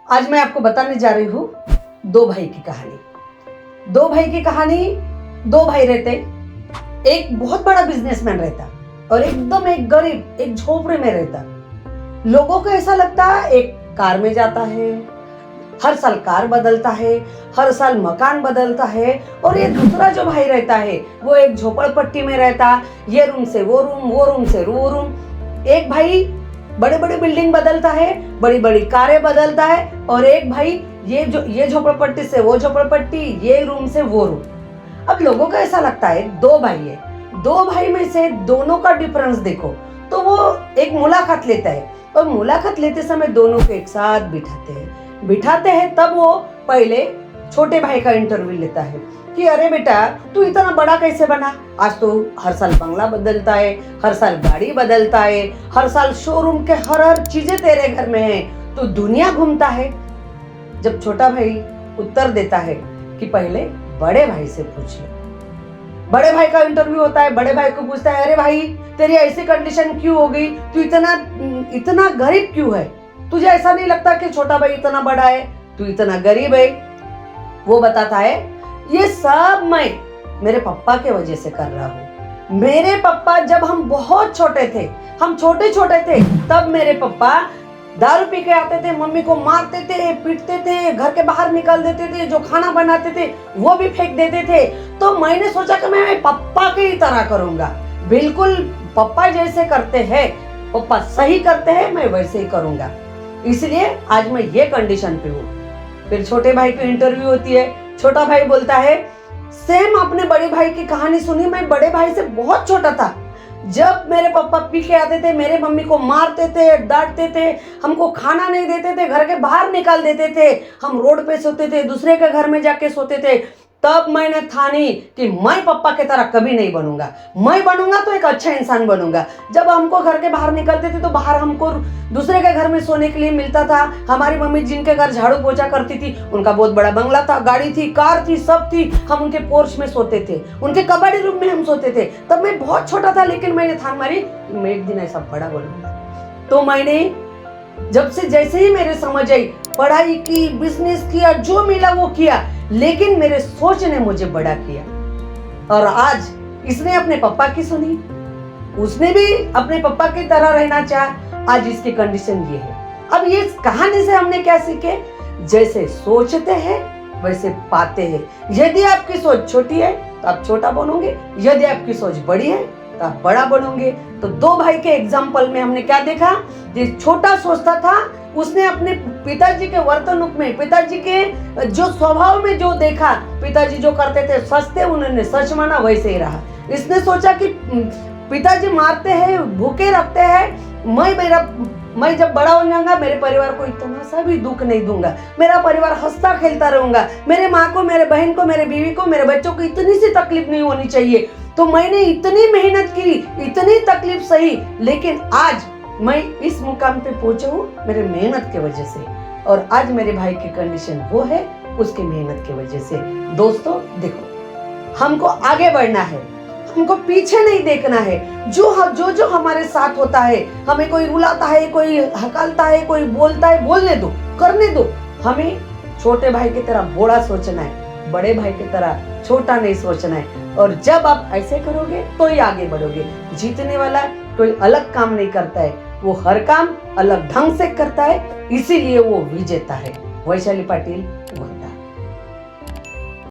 आज मैं आपको बताने जा रही हूँ दो भाई की कहानी। दो भाई की कहानी। दो भाई रहते, एक बहुत बड़ा बिजनेसमैन रहता और एकदम एक गरीब एक झोपड़े में रहता। लोगों को ऐसा लगता एक कार में जाता है, हर साल कार बदलता है, हर साल मकान बदलता है, और ये दूसरा जो भाई रहता है वो एक झोपड़पट्टी में रहता, ये रूम से वो रूम, वो रूम से वो रूम। एक भाई बड़े बड़े बिल्डिंग बदलता है, बड़ी बड़ी कारें बदलता है, और एक भाई ये झोपड़पट्टी से वो झोपड़पट्टी, ये रूम से वो रूम। अब लोगों को ऐसा लगता है दो भाई है, दो भाई में से दोनों का डिफरेंस देखो। तो वो एक मुलाकात लेता है और मुलाकात लेते समय दोनों को एक साथ बिठाते हैं। तब वो पहले छोटे भाई का इंटरव्यू लेता है कि अरे बेटा तू इतना बड़ा कैसे बना? आज तो हर साल बंगला बदलता है, हर साल गाड़ी बदलता है, हर साल शोरूम के हर चीजें तेरे घर में है, तू दुनिया घूमता है। जब छोटा भाई उत्तर देता है कि पहले बड़े भाई से पूछ ले। बड़े भाई का इंटरव्यू होता है, बड़े भाई को पूछता है अरे भाई तेरी ऐसी कंडीशन क्यों हो गई? तू इतना गरीब क्यों है? तुझे ऐसा नहीं लगता कि छोटा भाई इतना बड़ा है, तू इतना गरीब है? वो बताता है ये सब मैं मेरे पापा के वजह से कर रहा हूँ। मेरे पापा जब हम बहुत छोटे थे, हम छोटे थे, तब मेरे पापा दारू पी के आते थे, मम्मी को मारते थे, पीटते थे, घर के बाहर निकाल देते थे, जो खाना बनाते थे वो भी फेंक देते थे। तो मैंने सोचा कि मैं पापा की ही तरह करूंगा, बिल्कुल पापा जैसे करते हैं, पापा सही करते हैं, मैं वैसे ही करूंगा। इसलिए आज मैं ये कंडीशन पे हूँ। फिर छोटे भाई की इंटरव्यू होती है। छोटा भाई बोलता है सेम आपने बड़े भाई की कहानी सुनी, मैं बड़े भाई से बहुत छोटा था। जब मेरे पापा पी के आते थे, मेरे मम्मी को मारते थे, डांटते थे, हमको खाना नहीं देते थे, घर के बाहर निकाल देते थे, हम रोड पे सोते थे, दूसरे के घर में जाके सोते थे। तब मैंने ठानी कि मैं पापा की तरह कभी नहीं बनूंगा, मैं बनूंगा तो एक अच्छा इंसान बनूंगा। जब हमको घर के बाहर निकलते थे तो बाहर हमको दूसरे के घर में सोने के लिए मिलता था। हमारी मम्मी जिनके घर झाड़ू पोछा करती थी उनका बहुत बड़ा बंगला था, गाड़ी थी, कार थी, सब थी। हम उनके पोर्च में सोते थे, उनके कबाड़ी रूम में हम सोते थे। तब मैं बहुत छोटा था, लेकिन मैंने ठान मारी मैं एक दिन ऐसा बड़ा बनूंगा। तो मैंने जब से जैसे ही मेरे समझ आई, पढ़ाई की, बिजनेस किया, जो मिला वो किया, लेकिन मेरे सोच ने मुझे बड़ा किया। और आज इसने अपने पापा की सुनी, उसने भी अपने पापा की तरह रहना चाहा। आज इसकी कंडीशन ये है। अब ये कहानी से हमने क्या सीखे? जैसे सोचते हैं वैसे पाते हैं। यदि आपकी सोच छोटी है तो आप छोटा बनोगे, यदि आपकी सोच बड़ी है तो आप बड़ा बनोगे। तो दो भाई के एग्जाम्पल में हमने क्या देखा? जो छोटा सोचता था उसने अपने पिताजी के वर्तनुक में, पिताजी के जो स्वभाव में जो देखा, पिताजी जो करते थे सच थे, उन्होंने सच माना, वैसे ही रहा। इसने सोचा कि पिताजी मारते हैं, भूखे रखते हैं, मैं जब बड़ा हो जाऊंगा मेरे परिवार को इतना सा भी दुख नहीं दूंगा, मेरा परिवार हंसता खेलता रहूंगा, मेरे माँ को, मेरे बहन को, मेरे बीवी को, मेरे बच्चों को इतनी सी तकलीफ नहीं होनी चाहिए। तो मैंने इतनी मेहनत की, इतनी तकलीफ सही, लेकिन आज मैं इस मुकाम पे पहुंचा हूँ मेरे मेहनत के वजह से। और आज मेरे भाई की कंडीशन वो है उसकी मेहनत की वजह से। दोस्तों देखो, हमको आगे बढ़ना है, हमको पीछे नहीं देखना है। जो हमारे साथ होता है, हमें कोई रुलाता है, कोई हकालता है, कोई बोलता है, बोलने दो, करने दो। हमें छोटे भाई की तरह बड़ा सोचना है, बड़े भाई की तरह छोटा नहीं सोचना है। और जब आप ऐसे करोगे तो ही आगे बढ़ोगे। जीतने वाला कोई अलग काम नहीं करता है, वो हर काम अलग ढंग से करता है, इसीलिए वो विजेता है। वैशाली पाटिल।